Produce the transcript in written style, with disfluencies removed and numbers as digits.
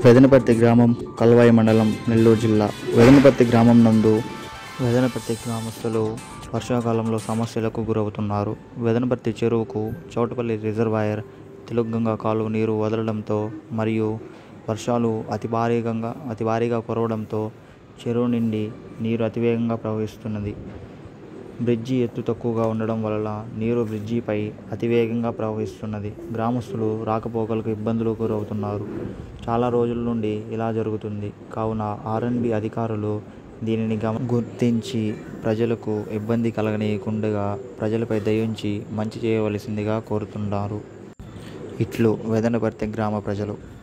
వెదనపర్తి గ్రామం కల్వాయి మండలం నెల్లూరు జిల్లా. వెదనపర్తి గ్రామస్తులు వర్షాకాలంలో సమస్యలకు గురవుతున్నారు. వెదనపర్తి చెరువుకు చౌటపల్లి రిజర్వాయర్ తెలుగుగంగ కాలువ నీరు వదలడంతో మరియు వర్షాలు అతి భారీగా కురవడంతో చెరువు నుండి నీరు అతివేగంగా ప్రవహిస్తున్నది. బ్రిడ్జి ఎత్తు తక్కువగా ఉండడం వల్ల నీరు బ్రిడ్జిపై అతివేగంగా ప్రవహిస్తున్నది. గ్రామస్తులు రాకపోకలకు ఇబ్బందులు గురవుతున్నారు. చాలా రోజుల నుండి ఇలా జరుగుతుంది. కావున ఆర్ఎండ్బి అధికారులు దీనిని గుర్తించి ప్రజలకు ఇబ్బంది కలగనీయకుండా ప్రజలపై దయ ఉంచి మంచి చేయవలసిందిగా కోరుతున్నారు. ఇట్లు వెదనపర్తి గ్రామ ప్రజలు.